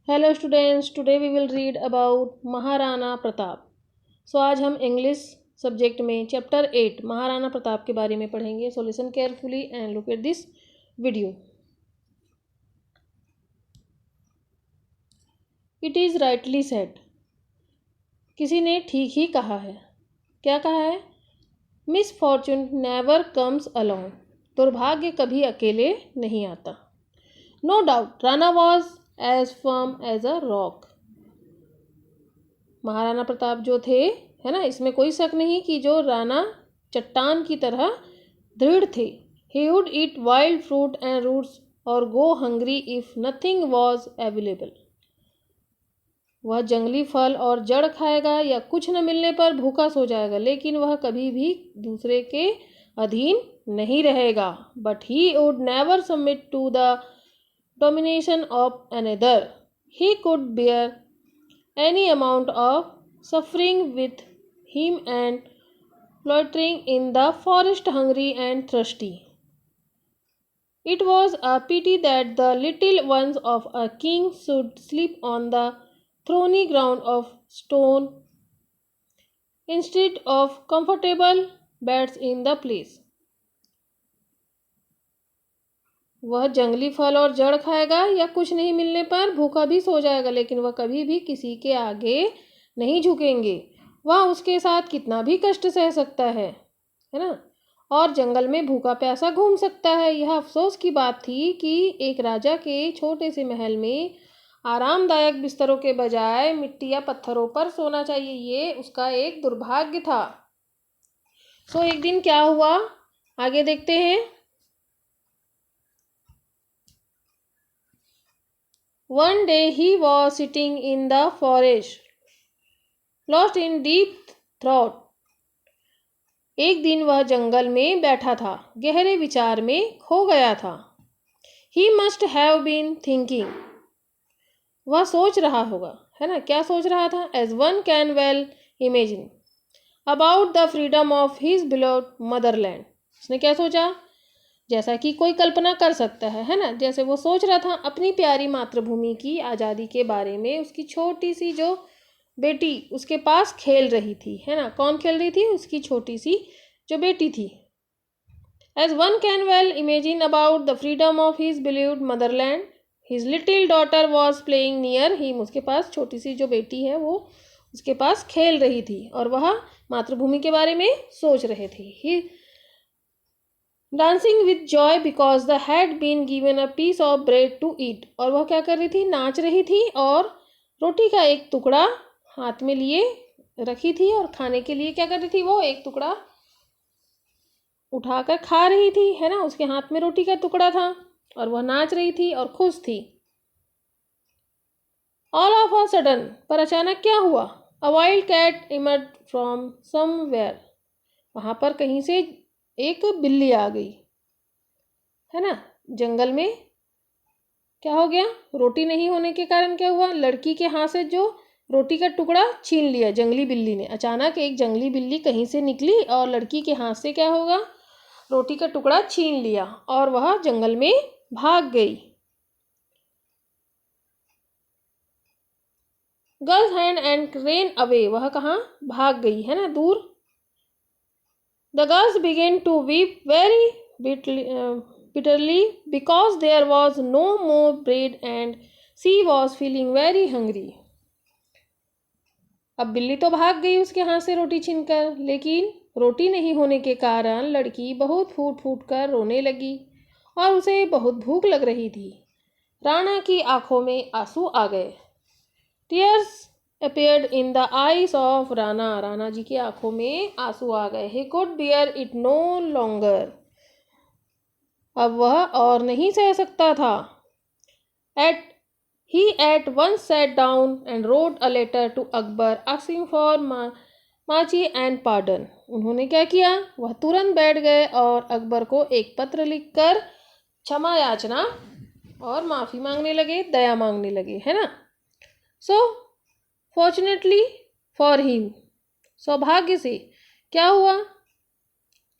Hello students, today we will read about Maharana Pratap. So आज हम English subject में chapter 8 Maharana Pratap के बारे में पढ़ेंगे। So listen carefully and look at this video. It is rightly said, किसी ने ठीक ही कहा है। क्या कहा है? Misfortune never comes alone, दुर्भाग्य कभी अकेले नहीं आता। No doubt Rana was as firm as a rock. Maharana Pratap जो थे, है ना, इसमें कोई शक नहीं कि जो राणा चट्टान की तरह दृढ़ थे। He would eat wild fruit and roots और go hungry if nothing was available. वह जंगली फल और जड़ खाएगा या कुछ न मिलने पर भूखा सो जाएगा, लेकिन वह कभी भी दूसरे के अधीन नहीं रहेगा। But he would never submit to the domination of another. He could bear any amount of suffering with him and loitering in the forest hungry and thirsty. It was a pity that the little ones of a king should sleep on the thorny ground of stone instead of comfortable beds in the place. वह जंगली फल और जड़ खाएगा या कुछ नहीं मिलने पर भूखा भी सो जाएगा, लेकिन वह कभी भी किसी के आगे नहीं झुकेंगे। वह उसके साथ कितना भी कष्ट सह सकता है ना, और जंगल में भूखा प्यासा घूम सकता है। यह अफसोस की बात थी कि एक राजा के छोटे से महल में आरामदायक बिस्तरों के बजाय मिट्टी या पत्थरों पर सोना चाहिए। ये उसका एक दुर्भाग्य था। सो एक दिन क्या हुआ, आगे देखते हैं। One day he was sitting in the forest, lost in deep thought. एक दिन वह जंगल में बैठा था, गहरे विचार में खो गया था। He must have been thinking. वह सोच रहा होगा, है ना। क्या सोच रहा था? As one can well imagine, about the freedom of his beloved motherland. उसने क्या सोचा? जैसा कि कोई कल्पना कर सकता है ना। जैसे वो सोच रहा था अपनी प्यारी मातृभूमि की आज़ादी के बारे में। उसकी छोटी सी जो बेटी उसके पास खेल रही थी, है ना। कौन खेल रही थी? उसकी छोटी सी जो बेटी थी। As one can well imagine about the freedom of his beloved motherland, his little daughter was playing near him. उसके पास छोटी सी जो बेटी है वो उसके पास खेल रही थी और वह मातृभूमि के बारे में सोच रहे थे। He dancing with joy because they had been given a piece of bread to eat. और वह क्या कर रही थी? नाच रही थी और रोटी का एक टुकड़ा हाथ में लिए रखी थी और खाने के लिए क्या कर रही थी? वो एक टुकड़ा उठाकर खा रही थी, है ना। उसके हाथ में रोटी का टुकड़ा था और वह नाच रही थी और खुश थी। ऑल ऑफ अ सडन, पर अचानक क्या हुआ? A wild cat emerge from somewhere. वहां पर कहीं से एक बिल्ली आ गई, है ना। जंगल में क्या हो गया? रोटी नहीं होने के कारण क्या हुआ? लड़की के हाथ से जो रोटी का टुकड़ा छीन लिया जंगली बिल्ली ने। अचानक एक जंगली बिल्ली कहीं से निकली और लड़की के हाथ से क्या होगा? रोटी का टुकड़ा छीन लिया और वह जंगल में भाग गई। Girls hand and rain away, वह कहाँ भाग गई, है ना, दूर। The girls began to weep very bitterly because there was no more bread and she was feeling very hungry. अब बिल्ली तो भाग गई उसके हाथ से रोटी छीनकर, लेकिन रोटी नहीं होने के कारण लड़की बहुत फूट फूट कर रोने लगी और उसे बहुत भूख लग रही थी। राणा की आंखों में आंसू आ गए। Tears appeared in the eyes of Rana. Rana ji की आंखों में आंसू आ गए। He could bear it no longer. अब वह और नहीं सह सकता था। He at once sat down and wrote a letter to Akbar asking for माची and pardon. उन्होंने क्या किया? वह तुरंत बैठ गए और अकबर को एक पत्र लिखकर क्षमा याचना और माफ़ी मांगने लगे, दया मांगने लगे, है ना। सो फॉर्चुनेटली फॉर हिम, सौभाग्य से क्या हुआ?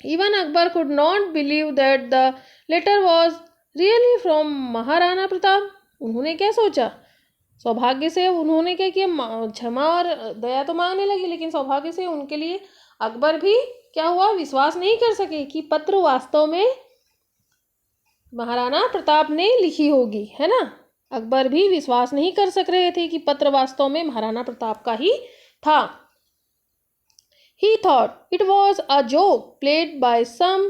Even Akbar could not believe that the letter was really from Maharana Pratap. उन्होंने क्या सोचा? सौभाग्य से उन्होंने क्या किया, क्षमा और दया तो मांगने लगी, लेकिन सौभाग्य से उनके लिए अकबर भी क्या हुआ, विश्वास नहीं कर सके कि पत्र वास्तव में महाराणा प्रताप ने लिखी होगी, है ना। अकबर भी विश्वास नहीं कर सक रहे थे कि पत्र वास्तव में महाराणा प्रताप का ही था। He thought it was a joke played by some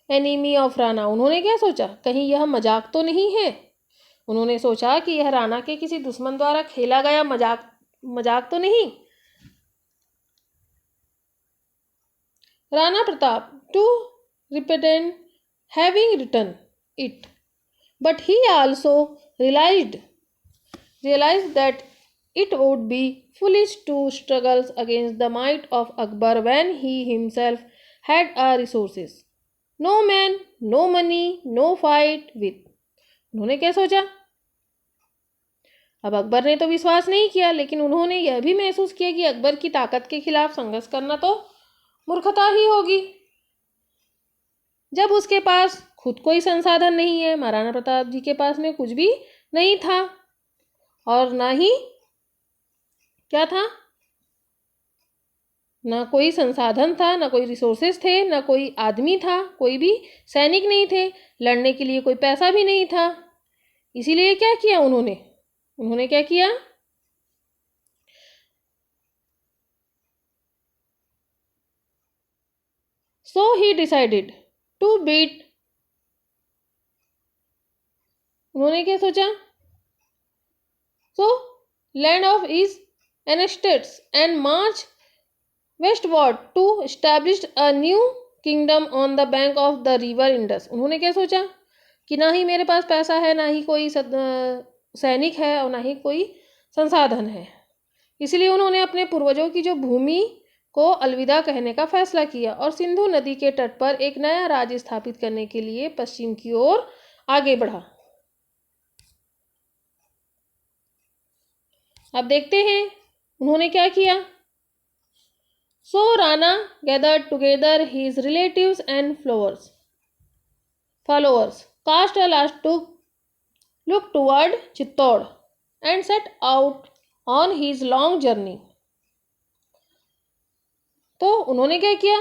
enemy of Rana. उन्होंने क्या सोचा, कहीं यह मजाक तो नहीं है। उन्होंने सोचा कि यह राणा के किसी दुश्मन द्वारा खेला गया मजाक तो नहीं। Rana Pratap to repent having written it, but he also realized that it would be foolish to struggle against the might of Akbar when he himself had resources. No man, no money, no fight with. उन्होंने क्या सोचा, अब अकबर ने तो विश्वास नहीं किया, लेकिन उन्होंने यह भी महसूस किया कि अकबर की ताकत के खिलाफ संघर्ष करना तो मूर्खता ही होगी, जब उसके पास खुद कोई संसाधन नहीं है। महाराणा प्रताप जी के पास में कुछ भी नहीं था, और ना ही क्या था, ना कोई संसाधन था, ना कोई रिसोर्सेस थे, ना कोई आदमी था, कोई भी सैनिक नहीं थे, लड़ने के लिए कोई पैसा भी नहीं था। इसीलिए क्या किया उन्होंने क्या किया, so he decided to beat। उन्होंने क्या सोचा, so land of his estates and march westward to establish a new kingdom on the bank of the river Indus। उन्होंने क्या सोचा कि ना ही मेरे पास पैसा है, ना ही कोई सैनिक है, और ना ही कोई संसाधन है, इसलिए उन्होंने अपने पूर्वजों की जो भूमि को अलविदा कहने का फैसला किया और सिंधु नदी के तट पर एक नया राज्य स्थापित करने के लिए पश्चिम की ओर आगे बढ़ा। अब देखते हैं उन्होंने क्या किया। So Rana gathered together his relatives and followers, cast a last look toward Chittor and set out on his long journey। तो उन्होंने क्या किया,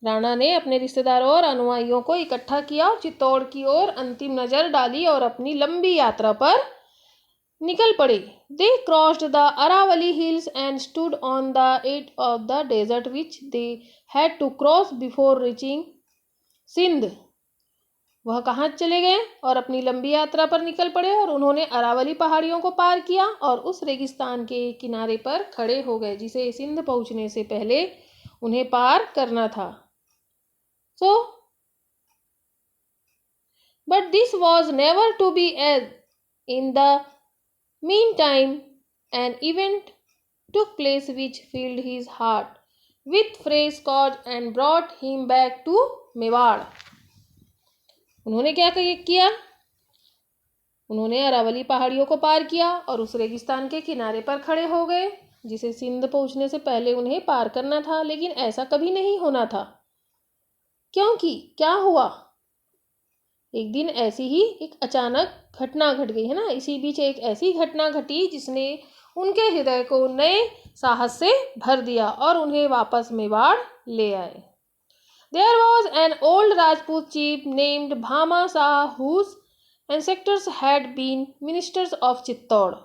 राणा ने अपने रिश्तेदारों और अनुयायियों को इकट्ठा किया और चित्तौड़ की ओर अंतिम नजर डाली और अपनी लंबी यात्रा पर निकल पड़े। They crossed the Aravalli hills and stood on the edge of the desert which they had to cross before reaching Sindh. वह कहाँ चले गए और अपनी लंबी यात्रा पर निकल पड़े और उन्होंने अरावली पहाड़ियों को पार किया और उस रेगिस्तान के किनारे पर खड़े हो गए जिसे सिंध पहुंचने से पहले उन्हें पार करना था। So, but this was never to be, as in the meantime an event took place which filled his heart with fresh courage and brought him back to Mewar. उन्होंने क्या किया, उन्होंने अरावली पहाड़ियों को पार किया और उस रेगिस्तान के किनारे पर खड़े हो गए जिसे सिंध पहुंचने से पहले उन्हें पार करना था, लेकिन ऐसा कभी नहीं होना था, क्योंकि क्या हुआ, एक दिन ऐसी ही एक अचानक घटना घट गई, है ना। इसी बीच एक ऐसी घटना घटी जिसने उनके हृदय को नए साहस से भर दिया और उन्हें वापस मेवाड़ ले आए। There was an old Rajput chief named Bhama Shah whose ancestors had been ministers of Chittor.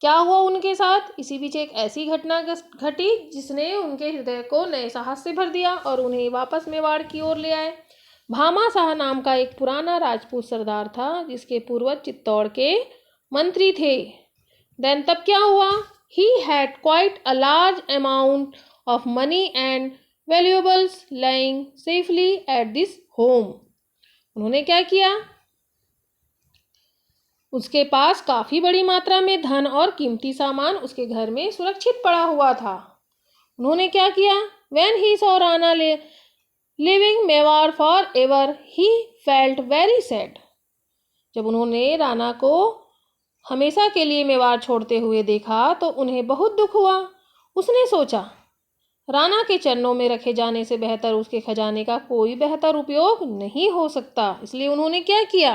क्या हुआ उनके साथ, इसी बीच एक ऐसी घटना घटी जिसने उनके हृदय को नए साहस से भर दिया और उन्हें वापस मेवाड़ की ओर ले आए। भामा शाह नाम का एक पुराना राजपूत सरदार था जिसके पूर्वज चित्तौड़ के मंत्री थे। देन तब क्या हुआ, he had quite a large amount of money and valuables lying safely at this home। उन्होंने क्या किया, उसके पास काफी बड़ी मात्रा में धन और कीमती सामान उसके घर में सुरक्षित पड़ा हुआ था। उन्होंने क्या किया, when he saw Rana leaving Mewar forever he felt very sad। जब उन्होंने राणा को हमेशा के लिए मेवाड़ छोड़ते हुए देखा तो उन्हें बहुत दुख हुआ। उसने सोचा राणा के चरणों में रखे जाने से बेहतर उसके खजाने का कोई बेहतर उपयोग नहीं हो सकता, इसलिए उन्होंने क्या किया,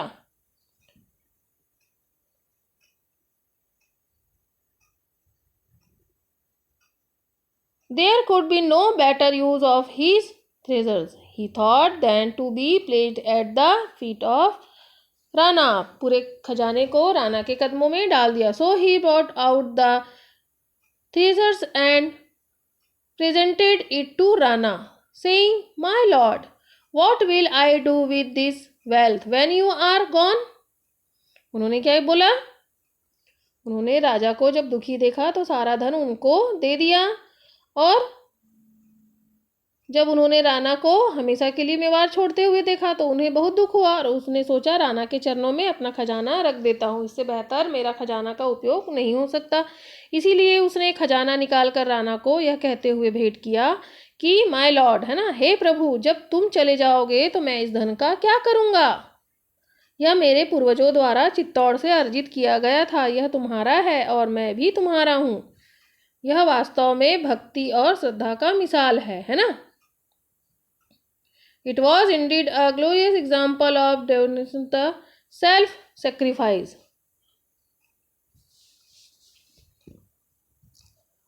There could be no better use of his treasures, he thought, than to be placed at the feet of Rana. पूरे खजाने को राणा के कदमों में डाल दिया। So he brought out the treasures and presented it to Rana, saying, "My lord, what will I do with this wealth when you are gone?" उन्होंने क्या बोला? उन्होंने राजा को जब दुखी देखा तो सारा धन उनको दे दिया, और जब उन्होंने राणा को हमेशा के लिए मेवाड़ छोड़ते हुए देखा तो उन्हें बहुत दुख हुआ, और उसने सोचा राणा के चरणों में अपना खजाना रख देता हूँ, इससे बेहतर मेरा खजाना का उपयोग नहीं हो सकता। इसीलिए उसने खजाना निकाल कर राणा को यह कहते हुए भेंट किया कि माय लॉर्ड, है ना, हे प्रभु, जब तुम चले जाओगे तो मैं इस धन का क्या करूँगा? यह मेरे पूर्वजों द्वारा चित्तौड़ से अर्जित किया गया था। यह तुम्हारा है और मैं भी तुम्हारा हूँ। यह वास्तव में भक्ति और श्रद्धा का मिसाल है ना। It was indeed a glorious example of devotion to self-sacrifice.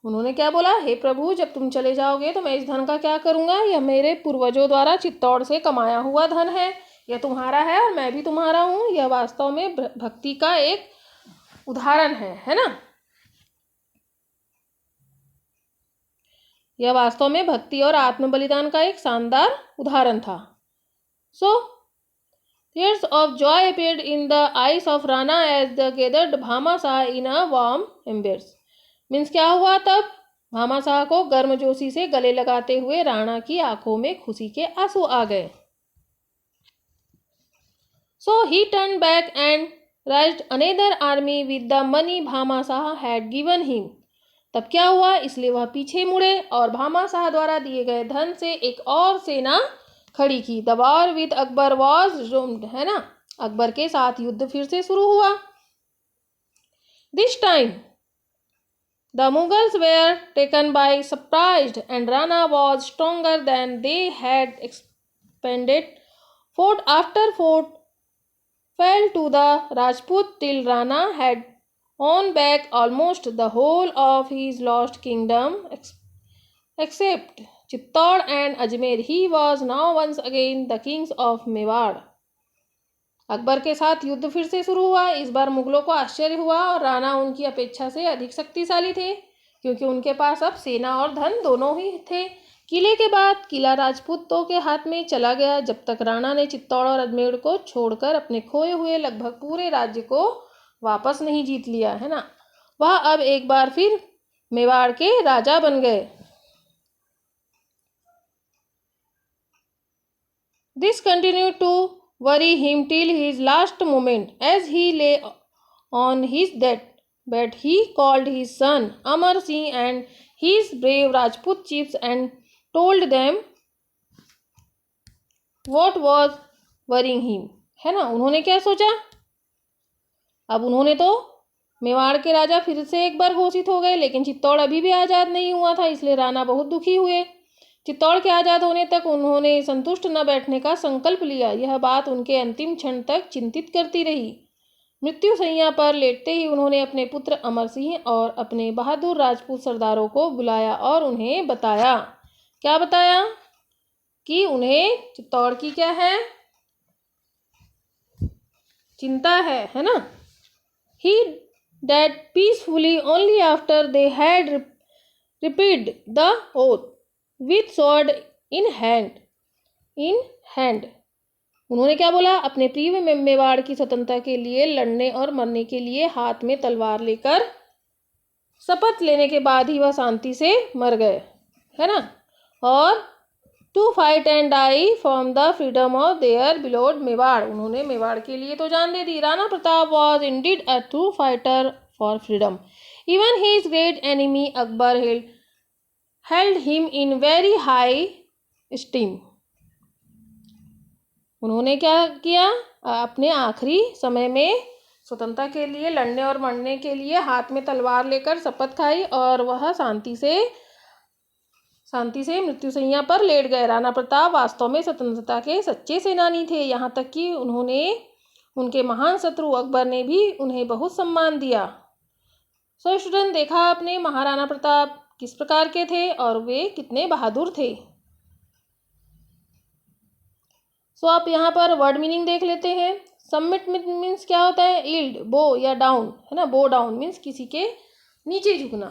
उन्होंने क्या बोला? हे प्रभु, जब तुम चले जाओगे तो मैं इस धन का क्या करूँगा? यह मेरे पूर्वजों द्वारा चित्तौड़ से कमाया हुआ धन है। यह तुम्हारा है और मैं भी तुम्हारा हूँ। यह वास्तव में भक्ति का एक उदाहरण है ना। यह वास्तव में भक्ति और आत्म बलिदान का एक शानदार उदाहरण था। So, tears of joy appeared in the eyes of Rana as the gathered Bhamashah in a warm embrace. Means क्या हुआ तब? भामाशाह को गर्मजोशी से गले लगाते हुए राणा की आंखों में खुशी के आंसू आ गए। So he turned back and raised another army with the money Bhamashah had given him. तब क्या हुआ? इसलिए वह पीछे मुड़े और भामाशाह द्वारा दिए गए धन से एक और सेना खड़ी की। The war with Akbar was resumed, है ना। अकबर के साथ युद्ध फिर से शुरू हुआ। This time the Mughals were taken by surprise and Rana was stronger than they had expanded. Fort after fort fell to the Rajput till Rana had on back almost the whole of his lost kingdom except Chittor and Ajmer. He was now once again the kings of Mewar. Akbar के साथ युद्ध फिर से शुरू हुआ। इस बार मुगलों को आश्चर्य हुआ और राणा उनकी अपेक्षा से अधिक शक्तिशाली थे, क्योंकि उनके पास अब सेना और धन दोनों ही थे। किले के बाद किला राजपूतों के हाथ में चला गया, जब तक राणा ने चित्तौड़ और अजमेर को छोड़कर अपने खोए हुए लगभग पूरे राज्य को वापस नहीं जीत लिया, है ना। वह अब एक बार फिर मेवाड़ के राजा बन गए। This continued to worry him till his last moment. As he lay on his deathbed, he called his son Amar Singh and his brave Rajput chiefs and told them what was worrying him, है ना। उन्होंने क्या सोचा? अब उन्होंने तो मेवाड़ के राजा फिर से एक बार घोषित हो गए, लेकिन चित्तौड़ अभी भी आज़ाद नहीं हुआ था, इसलिए राणा बहुत दुखी हुए। चित्तौड़ के आज़ाद होने तक उन्होंने संतुष्ट न बैठने का संकल्प लिया। यह बात उनके अंतिम क्षण तक चिंतित करती रही। मृत्यु शैया पर लेटते ही उन्होंने अपने पुत्र अमर सिंह और अपने बहादुर राजपूत सरदारों को बुलाया और उन्हें बताया। क्या बताया? कि उन्हें चित्तौड़ की क्या है? चिंता है ना। He died peacefully only after they had repeated the oath with sword in hand. उन्होंने क्या बोला? अपने प्रिय मेवाड़ की स्वतंत्रता के लिए लड़ने और मरने के लिए हाथ में तलवार लेकर शपथ लेने के बाद ही वह शांति से मर गए, है ना। और to fight and die from the freedom of their beloved Mewar. उन्होंने मेवाड़ के लिए तो जान दे दी। Rana Pratap was indeed a true fighter for freedom. Even his great enemy Akbar held him in very high esteem. उन्होंने क्या किया? अपने आखिरी समय में स्वतंत्रता के लिए लड़ने और मरने के लिए हाथ में तलवार लेकर शपथ खाई और वह शांति से मृत्युशैया पर लेट गए। राणा प्रताप वास्तव में स्वतंत्रता के सच्चे सेनानी थे। यहाँ तक कि उनके महान शत्रु अकबर ने भी उन्हें बहुत सम्मान दिया। सो स्टूडेंट, देखा आपने महाराणा प्रताप किस प्रकार के थे और वे कितने बहादुर थे। सो आप यहाँ पर वर्ड मीनिंग देख लेते हैं। सबमिट मीन्स क्या होता है, यील्ड, बो या डाउन, है ना। बो डाउन मीन्स किसी के नीचे झुकना।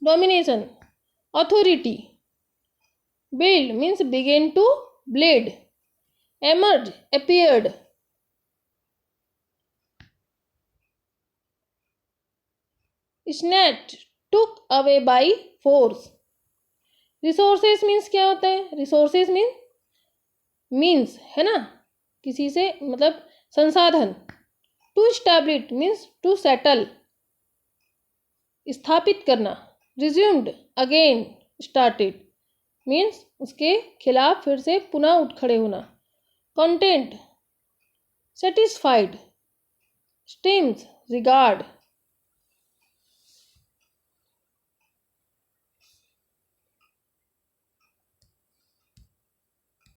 Domination, authority. Build means begin to blade. Emerge, appeared. Snatch, took away by force. Resources means क्या होता है, रिसोर्सेस मीन्स है ना किसी से मतलब संसाधन। To establish means to settle, स्थापित करना। रिज्यूम्ड, अगेन, स्टार्टेड मीन्स उसके खिलाफ फिर से पुनः उठ खड़े होना। Content, satisfied. Stems, regard.